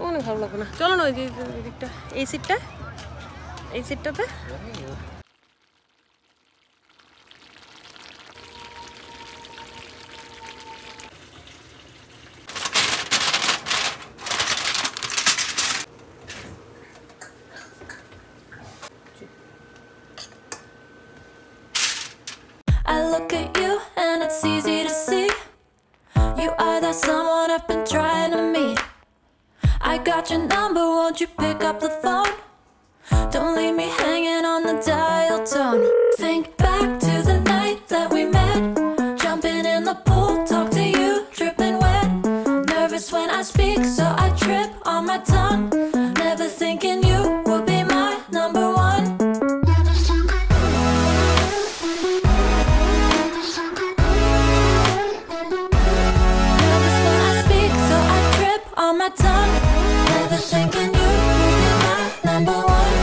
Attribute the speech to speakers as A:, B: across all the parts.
A: অনেক ভালো লাগবে না, চলো না ওই দিকটা, এই সিটটাতে
B: I look at you and it's easy to see you are that someone I've been trying to meet. I got your number, won't you pick up the phone? Don't leave me hanging on the dial tone. Think back to the night that we met, jumping in the pool, talk to you, dripping wet. Nervous when I speak, so I trip on my tongue. Never thinking you would be my number one. Nervous when I speak, so I trip on my tongue. Never thinking you would be my number one.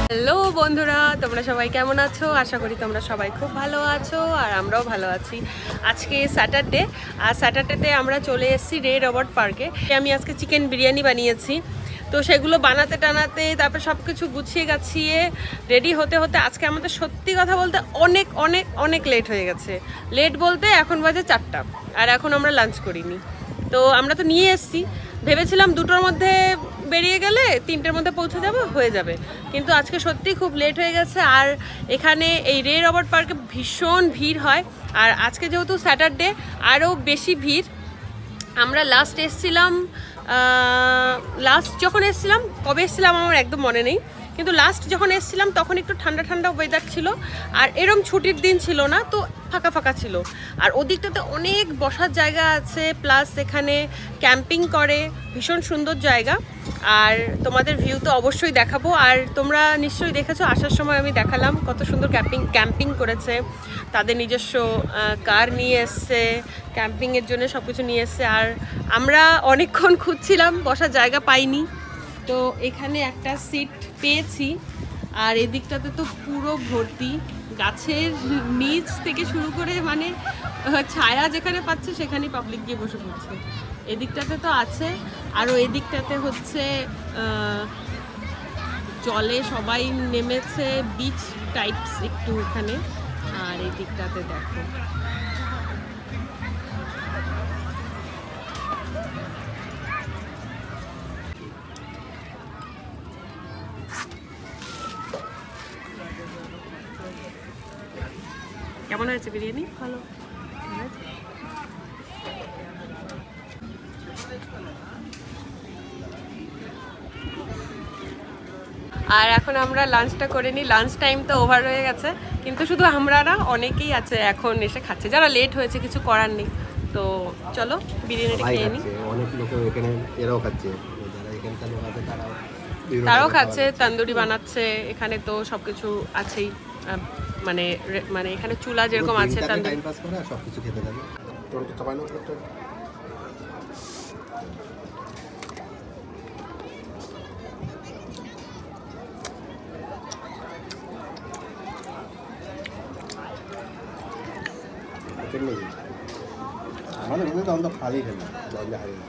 A: Hello বন্ধুরা, তোমরা সবাই কেমন আছো? আশা করি তোমরা সবাই খুব ভালো আছো, আর আমরাও ভালো আছি। আজকে স্যাটারডে, আর স্যাটারডেতে আমরা চলে এসেছি রে রবার্ট পার্কে। আমি আজকে চিকেন বিরিয়ানি বানিয়েছি, তো সেগুলো বানাতে টানাতে তারপর সব কিছু গুছিয়ে গাছিয়ে রেডি হতে হতে আজকে আমাদের সত্যি কথা বলতে অনেক অনেক অনেক লেট হয়ে গেছে। লেট বলতে এখন বাজে 4টা, আর এখন আমরা লাঞ্চ করিনি। তো আমরা তো নিয়ে এসেছি, ভেবেছিলাম 2টোর মধ্যে বেরিয়ে গেলে 3টের মধ্যে পৌঁছে যাবো, হয়ে যাবে, কিন্তু আজকে সত্যি খুব লেট হয়ে গেছে। আর এখানে এই রে রবার্ট পার্কে ভীষণ ভিড় হয়, আর আজকে যেহেতু স্যাটারডে আরও বেশি ভিড়। আমরা লাস্ট যখন এসেছিলাম, কবে এসেছিলাম আমার একদম মনে নেই, কিন্তু লাস্ট যখন এসেছিলাম তখন একটু ঠান্ডা ঠান্ডা ওয়েদার ছিল, আর এরম ছুটির দিন ছিল না, তো ফাঁকা ফাঁকা ছিল। আর ওদিকটাতে অনেক বসার জায়গা আছে, প্লাস এখানে ক্যাম্পিং করে, ভীষণ সুন্দর জায়গা। আর তোমাদের ভিউ তো অবশ্যই দেখাবো, আর তোমরা নিশ্চয়ই দেখেছো, আসার সময় আমি দেখালাম কত সুন্দর ক্যাম্পিং করেছে, তাদের নিজস্ব কার নিয়ে এসছে, ক্যাম্পিংয়ের জন্য সব কিছু নিয়ে এসছে। আর আমরা অনেকক্ষণ খুঁজছিলাম, বসার জায়গা পাইনি, তো এখানে একটা সিট পেয়েছি। আর এদিকটাতে তো পুরো ভর্তি, গাছের নিচ থেকে শুরু করে মানে ছায়া যেখানে পাচ্ছে সেখানেই পাবলিক গিয়ে বসে পড়ছে। এদিকটাতে তো আছে, আরও এদিকটাতে হচ্ছে জলে সবাই নেমেছে, বিচ টাইপস একটু এখানে। আর এই দিকটাতে দেখো কেমন হয়েছে বিরিয়ানি? ভালো। আর এখন আমরা লাঞ্চটা করে নিই। লাঞ্চ টাইম তো ওভার হয়ে গেছে, কিন্তু শুধু আমরা না, অনেকেই আছে এখন এসে খাচ্ছে, যারা লেট হয়েছে, কিছু করার নেই। তো চলো বিরিয়ানিটা খেয়ে নিই।
C: অনেক লোক এখানে এরাও খাচ্ছে, যারা এখানকার লোক আছে
A: তারাও খাচ্ছে, তন্দুরি বানাচ্ছে, এখানে তো সব কিছু আছেই, মানে মানে এখানে চুলা যেরকম আছে, তন্দুরি
C: টাইম পাস করে সব কিছু খেতে থাকে। তোর তো চাপানো করতে আমাদের মধ্যে তো আমরা খালি খেলাম, জলে হারিয়ে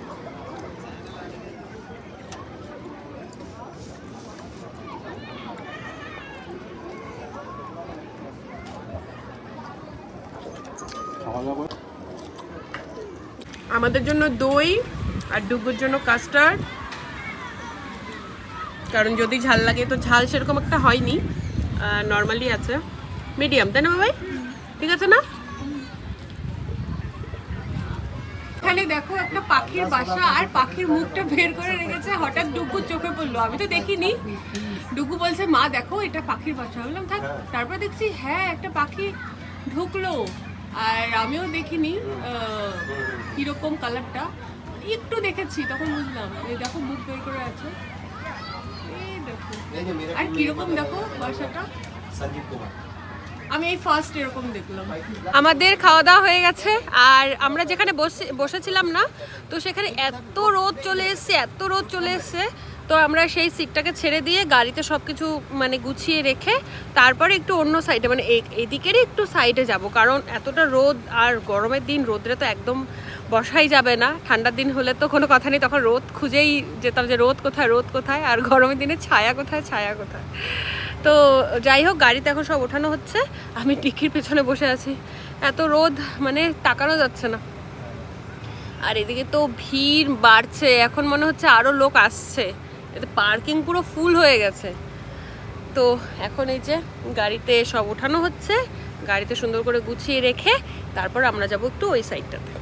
A: আমাদের জন্য দই আর ডুগুর জন্য কাস্টার্ড, কারণ যদি ঝাল লাগে, তো ঝাল সেরকম একটা হয়নি, নর্মালি আছে, মিডিয়াম, তাই না ভাই? ঠিক আছে না? এখানে দেখো একটা পাখির বাসা, আর পাখির মুখটা বের করে রেখেছে, হঠাৎ ডুগুর চোখে পড়লো, আমি তো দেখিনি। ডুগু বলছে মা দেখো এটা পাখির বাসা, বললাম থাক। তারপর দেখছি হ্যাঁ একটা পাখি ঢুকলো, আর আমিও দেখিনি কিরকম কালারটা, একটু দেখেছি, তখন বুঝলাম। এই দেখো মুখ বের করে আছে, এই দেখো, আর কিরকম দেখো বাসাটা, আমি এই ফার্স্ট এরকম দেখলাম। আমাদের খাওয়া দাওয়া হয়ে গেছে, আর আমরা যেখানে বসেছিলাম না, তো সেখানে এত রোদ চলে এসছে, তো আমরা সেই সিটটাকে ছেড়ে দিয়ে গাড়িতে সব কিছু মানে গুছিয়ে রেখে তারপরে একটু অন্য সাইডে মানে এদিকেরই একটু সাইডে যাব, কারণ এতটা রোদ আর গরমের দিন রোদরে তো একদম বসাই যাবে না। ঠান্ডার দিন হলে তো কোনো কথা নেই, তখন রোদ খুঁজেই যেতাম যে রোদ কোথায় রোদ কোথায়, আর গরমের দিনে ছায়া কোথায় ছায়া কোথায়। তো যাই হোক, গাড়িতে এখন সব ওঠানো হচ্ছে, আমি ডিকির পেছনে বসে আছি। এত রোদ মানে তাকানো যাচ্ছে না। আর এদিকে তো ভিড় বাড়ছে, এখন মনে হচ্ছে আরও লোক আসছে, এতে পার্কিং পুরো ফুল হয়ে গেছে। তো এখন এই যে গাড়িতে সব ওঠানো হচ্ছে, গাড়িতে সুন্দর করে গুছিয়ে রেখে তারপর আমরা যাব একটু ওই সাইডটাতে।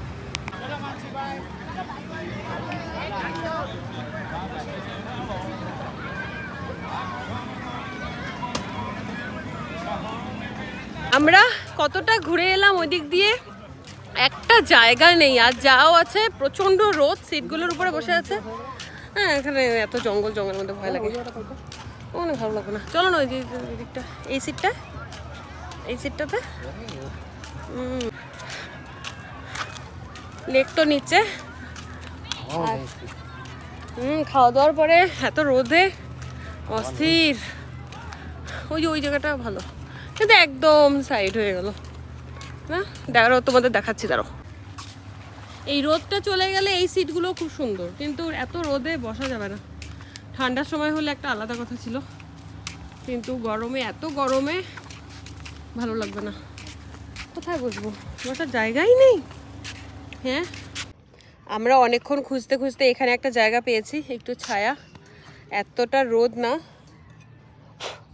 A: আমরা কতটা ঘুরে এলাম ওই দিক দিয়ে, একটা জায়গা নেই, আর যাও আছে প্রচন্ড রোদ, সিটগুলোর উপরে বসে আছে। হ্যাঁ, এখানে এত জঙ্গল, জঙ্গলের মধ্যে ভয় লাগে, অনেক ভালো লাগবে না। চলো না ওই দিকটা, এই সিটটাতে লেক তো নিচে। খাওয়া দাওয়ার পরে এত রোদে অস্থির। ওই জায়গাটা ভালো, কিন্তু একদম সাইড হয়ে গেল না। দেখো তোমাদের দেখাচ্ছি, দাঁড়ো। এই রোদটা চলে গেলে এই সিটগুলো খুব সুন্দর, কিন্তু এত রোদে বসা যাবে না। ঠান্ডার সময় হলে একটা আলাদা কথা ছিল, কিন্তু গরমে, এত গরমে ভালো লাগবে না। কোথায় বসবো, বসার জায়গাই নেই। হ্যাঁ, আমরা অনেকক্ষণ খুঁজতে খুঁজতে এখানে একটা জায়গা পেয়েছি, একটু ছায়া, এতটা রোদ না।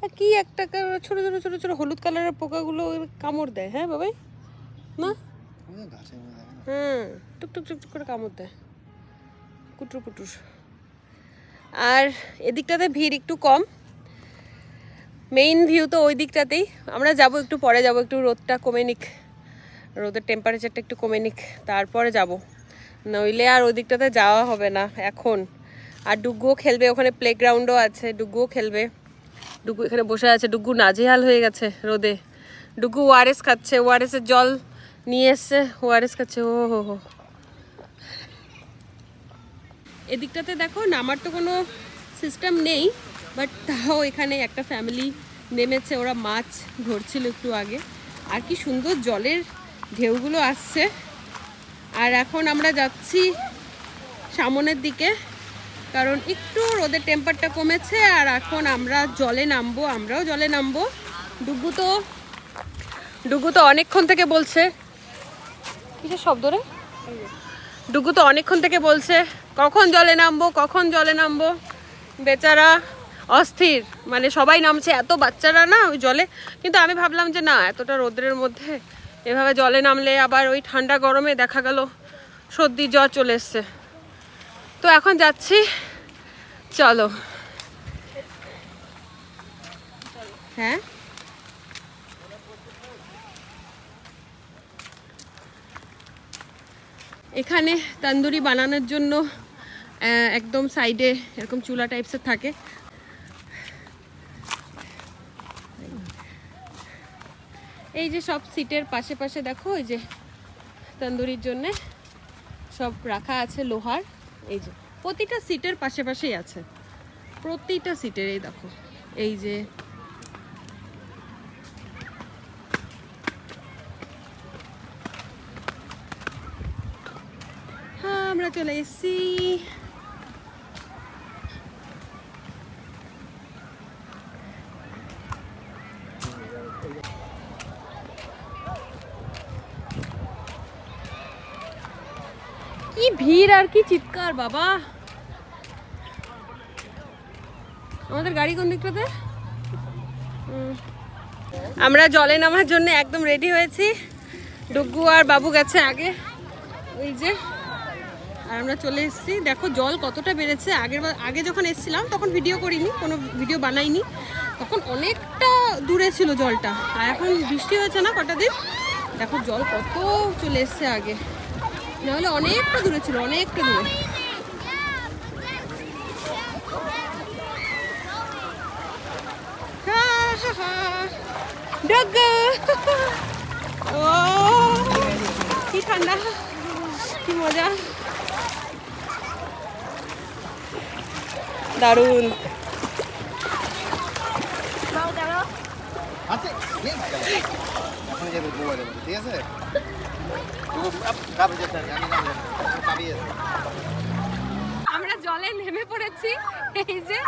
A: আর কি একটা ছোট ছোট ছোট ছোট হলুদ কালারের পোকাগুলো কামড় দেয়। হ্যাঁ বাবাই, না? হ্যাঁ, টুকটুক টুকটুক করে কামড় দেয়, কুটুর পুটুর। আর এদিকটাতে ভিড় একটু কম, মেইন ভিউ তো ওই দিকটাতেই। আমরা যাব একটু পরে, যাব একটু রোদটা কমে নিক, রোদের টেম্পারেচারটা একটু কমে নিক, তারপরে যাব, নইলে আর ওই দিকটাতে যাওয়া হবে না এখন। আর ডুগুও খেলবে, ওখানে প্লেগ্রাউন্ডও আছে, ডুগুও খেলবে। ডুগু এখানে বসে আছে, ডুগু নাজেহাল হয়ে গেছে রোদে। ডুগু ওআরএস খাচ্ছে, ওআরএসের জল নিয়ে এসছে, ওআরএস খাচ্ছে। ও হো, এদিকটাতে দেখো নামার তো কোনো সিস্টেম নেই, বাট তাও এখানে একটা ফ্যামিলি নেমেছে, ওরা মাছ ধরছিল একটু আগে। আর কি সুন্দর জলের ঢেউগুলো আসছে। আর এখন আমরা যাচ্ছি সামনের দিকে, কারণ একটু রোদের টেম্পারটা কমেছে। আর এখন আমরা জলে নামবো, আমরাও জলে নামবো। ডুগু তো অনেকক্ষণ থেকে বলছে, কিসের শব্দ রে? ডুগু তো অনেকক্ষণ থেকে বলছে কখন জলে নামবো, কখন জলে নামবো। বেচারা অস্থির, মানে সবাই নামছে, এত বাচ্চারা না ওই জলে। কিন্তু আমি ভাবলাম যে না, এতটা রোদ্রের মধ্যে এভাবে জলে নামলে আবার ওই ঠান্ডা গরমে দেখা গেল সর্দি জ্বর চলে এসছে। তো এখন যাচ্ছি, চলো। হ্যাঁ, এখানে তন্দুরি বানানোর জন্য একদম সাইডে এরকম চুলা টাইপসের থাকে। এই যে সব সিটের পাশে পাশে দেখো, এই যে তন্দুরির জন্য সব রাখা আছে লোহার। এই যে প্রতিটা সিটের পাশে পাশেই আছে, প্রতিটা সিটের। এই দেখো, এই যে হ্যাঁ, আমরা চলে এসেছি। কি ভিড় আর কি চিৎকার বাবা। আমাদের গাড়ি কোন দিকটাতে? আমরা জলে নামার জন্য একদম রেডি হয়েছি। ডুগু আর বাবু গেছে আগে, ওই যে। আর আমরা চলে এসেছি। দেখো জল কতটা বেড়েছে। আগে যখন এসেছিলাম তখন ভিডিও করিনি, কোনো ভিডিও বানাইনি, তখন অনেকটা দূরে ছিল জলটা। আর এখন বৃষ্টি হয়েছে না কটা দিন, দেখো জল কত চলে এসছে আগে, নাহলে অনেকটা দূরে ছিল, অনেকটা দূরে। ও কি ঠান্ডা, কি মজা। দারুণ। আমরা জলে নেমে পড়েছি, এই যে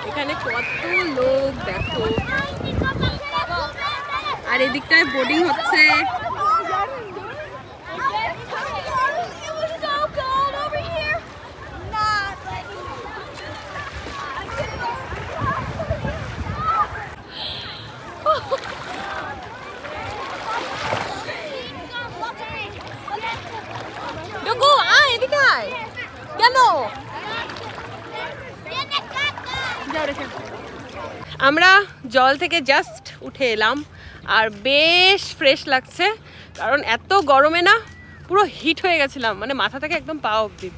A: এখানে কত লোক দেখো, আর এদিকটায় বোটিং হচ্ছে। কেন আমরা জল থেকে জাস্ট উঠে এলাম আর বেশ ফ্রেশ লাগছে, কারণ এত গরমে না পুরো হিট হয়ে গেছিলাম, মানে মাথা থেকে একদম পা অবধি।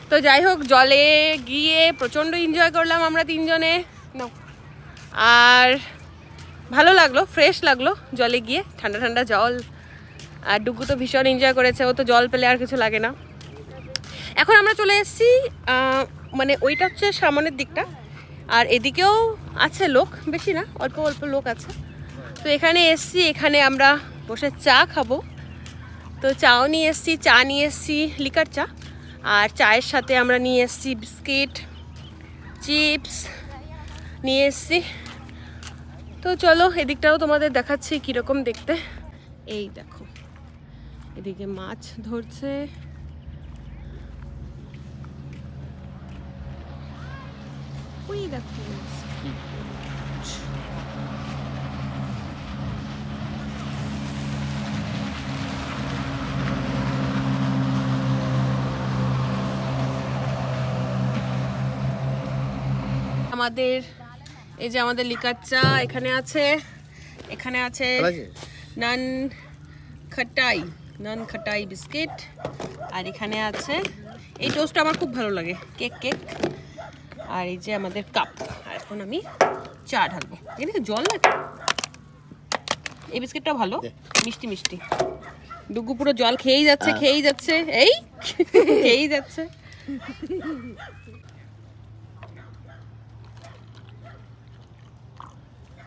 A: তো যাই হোক, জলে গিয়ে প্রচণ্ড এনজয় করলাম আমরা তিনজনে, আর ভালো লাগলো, ফ্রেশ লাগলো জলে গিয়ে, ঠান্ডা ঠান্ডা জল। আর ডুগু তো ভীষণ এনজয় করেছে, ও তো জল পেলে আর কিছু লাগে না। এখন আমরা চলে এসেছি, মানে ওইটা হচ্ছে সামনের দিকটা, আর এদিকেও আছে লোক, বেশি না, অল্প অল্প লোক আছে। তো এখানে এসছি, এখানে আমরা বসে চা খাবো। তো চাও নিয়ে এসছি, চা নিয়ে এসছি, লিকার চা, আর চায়ের সাথে আমরা নিয়ে এসছি বিস্কিট, চিপস নিয়ে এসছি। তো চলো এদিকটাও তোমাদের দেখাচ্ছি কীরকম দেখতে। এই দেখো, এদিকে মাছ ধরছে, ওই দেখো আমাদের, এই যে আমাদের লিকার চা এখানে আছে, এখানে আছে নান খটাই বিস্কিট, আর এখানে আছে এই টোস্টটা আমার খুব ভালো লাগে, কেক, আর এই যে আমাদের কাপ। আর এখন আমি চা ঢালবো। এদিকে জল লাগে, এই বিস্কিটটা ভালো, মিষ্টি মিষ্টি। ডুগু পুরো জল খেয়েই যাচ্ছে, এই খেয়েই যাচ্ছে।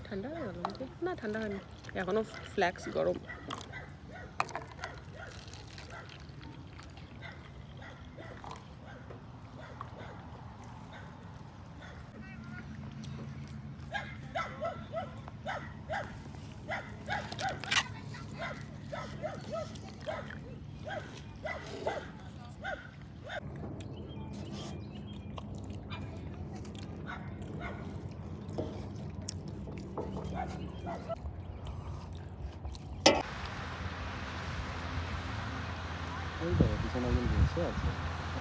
A: ঠান্ডা হয়ে গেল না? ঠান্ডা হয়নি এখনো, ফ্ল্যাক্স গরম।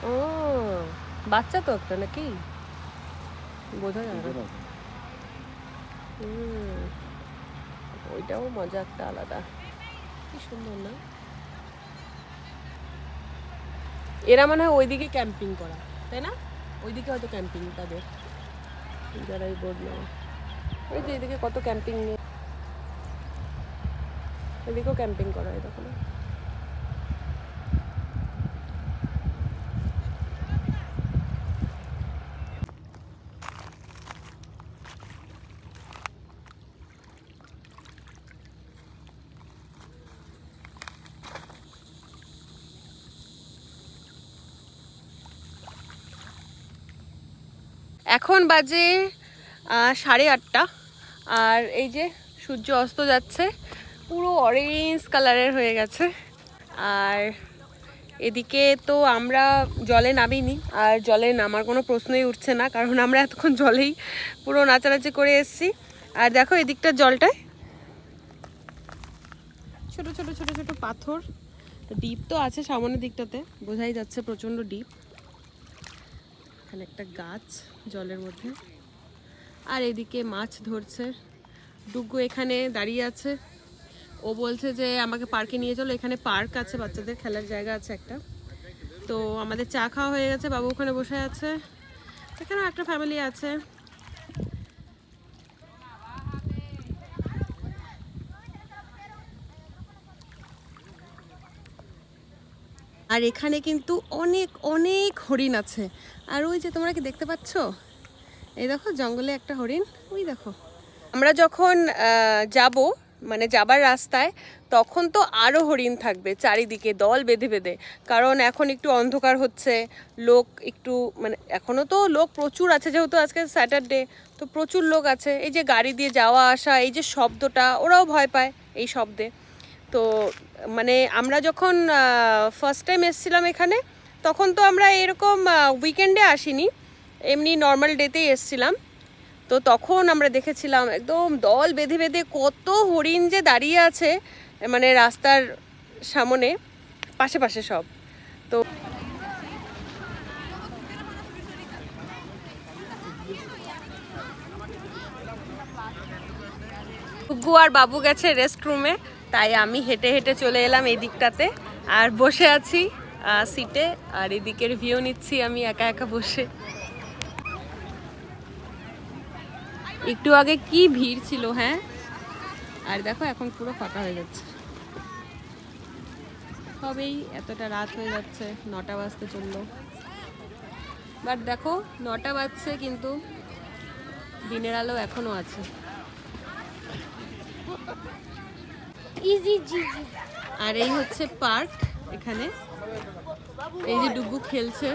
A: ও বাচ্চা তো একটা নাকি, বোঝা যায় না। ওইটাও মজা একটা আলাদা, কি সুন্দর না? এরা মনে হয় ওইদিকে ক্যাম্পিং করা, তাই না? ওইদিকে হয়তো ক্যাম্পিং তাদের, যারা এই বোর্ড নেওয়া। ওই যে এদিকে কত ক্যাম্পিং, এদিকেও ক্যাম্পিং করা, এই দেখো না। এখন বাজে 8:30, আর এই যে সূর্য অস্ত যাচ্ছে, পুরো অরেঞ্জ কালারের হয়ে গেছে। আর এদিকে তো আমরা জলে নামিনি, আর জলে নামার কোনো প্রশ্নই উঠছে না, কারণ আমরা এতক্ষণ জলেই পুরো নাচানাচি করে এসেছি। আর দেখো এদিকটার জলটায় ছোট ছোট ছোট ছোট পাথর, ডিপ তো আছে সামনের দিকটাতে, বোঝাই যাচ্ছে প্রচণ্ড ডিপ। এখানে একটা গাছ জলের মধ্যে, আর এদিকে মাছ ধরছে। ডুগু এখানে দাঁড়িয়ে আছে, ও বলছে যে আমাকে পার্কে নিয়ে চলো, এখানে পার্ক আছে, বাচ্চাদের খেলার জায়গা আছে একটা। তো আমাদের চা খাওয়া হয়ে গেছে, বাবু ওখানে বসে আছে, এখানেও একটা ফ্যামিলি আছে। আর এখানে কিন্তু অনেক অনেক হরিণ আছে। আর ওই যে তোমরা কি দেখতে পাচ্ছ, এই দেখো জঙ্গলে একটা হরিণ, ওই দেখো। আমরা যখন যাব মানে যাবার রাস্তায় তখন তো আরও হরিণ থাকবে চারিদিকে দল বেঁধে বেঁধে, কারণ এখন একটু অন্ধকার হচ্ছে, লোক একটু মানে এখনও তো লোক প্রচুর আছে যেহেতু আজকে স্যাটারডে, তো প্রচুর লোক আছে। এই যে গাড়ি দিয়ে যাওয়া আসা, এই যে শব্দটা, ওরাও ভয় পায় এই শব্দে। তো মানে আমরা যখন ফার্স্ট টাইম এসেছিলাম এখানে তখন তো আমরা এরকম উইকেন্ডে আসিনি, এমনি নর্মাল ডেতেই এসেছিলাম। তো তখন আমরা দেখেছিলাম একদম দল বেঁধে বেঁধে কত হরিণ যে দাঁড়িয়ে আছে মানে রাস্তার সামনে পাশে পাশে সব। তো গুগু আর বাবু গেছে রেস্ট রুমে, তাই আমি হেঁটে হেঁটে চলে এলাম এই দিকটাতে আর বসে আছি সিটে, আর এদিকের ভিউ নিচ্ছি আমি একা একা বসে। একটু আগে কি ভিড় ছিল, হ্যাঁ, আর দেখো এখন পুরো ফাঁকা হয়ে যাচ্ছে। হবেই, এতটা রাত হয়ে যাচ্ছে, 9টা বাজতে চললো। বাট দেখো 9টা বাজছে কিন্তু দিনের আলো এখনো আছে। আর এই হচ্ছে পার্ক, এখানে এই যে ডুগু খেলছে।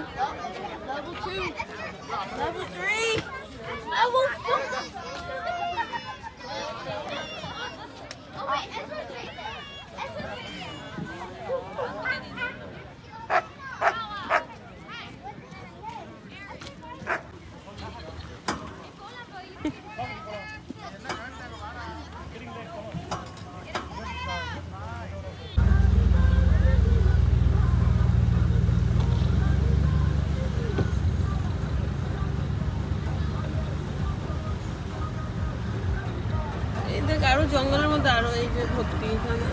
A: আরো জঙ্গলের মধ্যে আরো এই যে ভর্তি, এখানে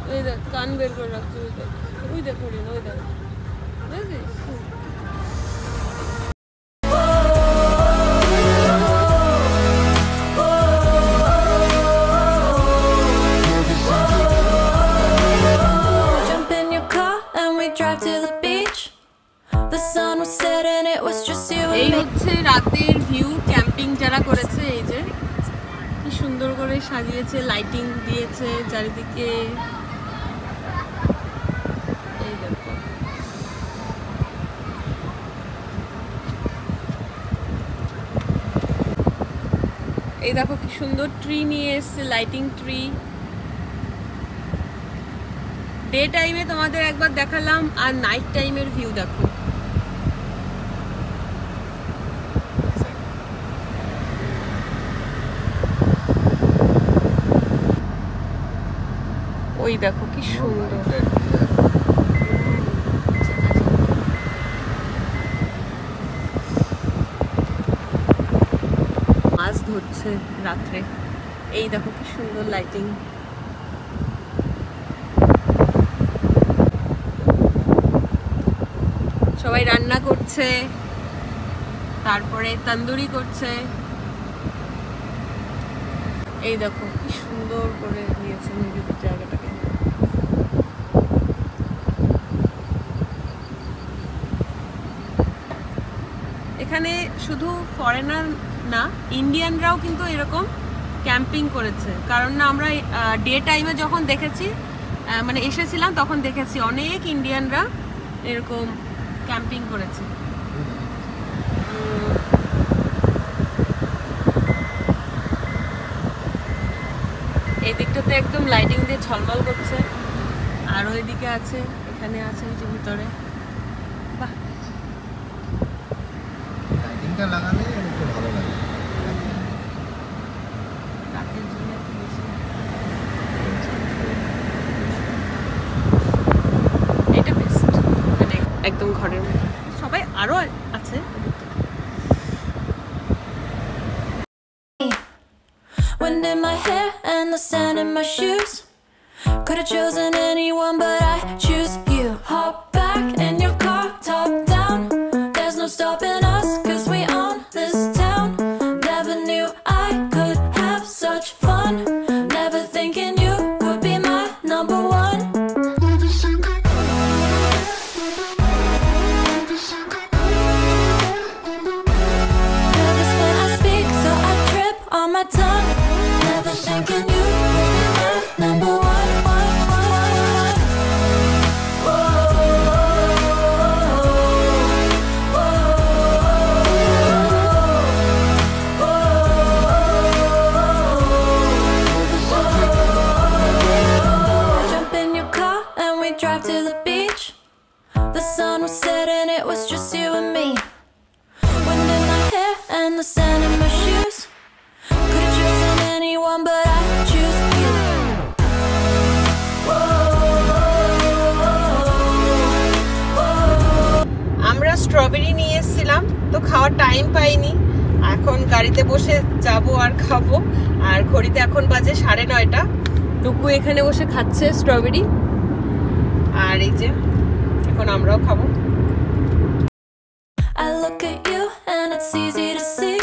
A: ওই দেখ কান বের করে রাখছে, ওই দেখ হরিণ, ওই দেখ বুঝেছিস। এই হচ্ছে রাতের ভিউ, ক্যাম্পিং যারা করেছে, এই যে কি সুন্দর করে সাজিয়েছে, লাইটিং দিয়েছে চারিদিকে। এই দেখো এই দেখো কি সুন্দর ট্রি নিয়ে এসছে, লাইটিং ট্রি। ডে টাইমে তোমাদের একবার দেখালাম, আর নাইট টাইমের ভিউ দেখো। ওই দেখো কি সুন্দর, মাছ ধরছে রাত্রে। এই দেখো কি সুন্দর লাইটিং। সবাই রান্না করছে, তারপরে তন্দুরি করছে। এই দেখো কি সুন্দর করে দিয়েছে নিজেদের জায়গাটাকে। এখানে শুধু ফরেনার না, ইন্ডিয়ানরাও কিন্তু এরকম ক্যাম্পিং করেছে। কারণ না আমরা ডে টাইমে যখন দেখেছি, মানে এসেছিলাম তখন দেখেছি অনেক ইন্ডিয়ানরা এরকম ক্যাম্পিং করেছে। এই দিকটাতে একদম লাইটিং দিয়ে ঝলমল করছে, আর ওইদিকে আছে, এখানে আছে ওই যে ভিতরে। বাহ,
C: লাইটিংটা লাগালে একটু ভালো লাগে।
A: রাতের জন্য একটু বেশি। এটা বেস্ট, মানে একদম ঘরের মধ্যে। সবাই আরো আছে।
B: Wind in my hair and the sand in my shoes. Could've chosen anyone, but I choose you. Hop back in your car, top down. There's no stopping us, 'cause we own this town. Never knew I could have such fun. Never thinking you would be my number one.
A: খাওয়ার time পাইনি, এখন গাড়িতে বসে যাব আর খাবো। আর ঘড়িতে এখন বাজে 9:30। টুকু এখানে বসে খাচ্ছে স্ট্রবেরি, আর এই যে এখন আমরাও খাবো।
B: I look at you and it's easy to see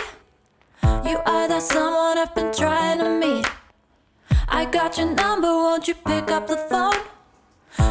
B: you are that someone I've been trying to meet. I got your number, won't you pick up the phone?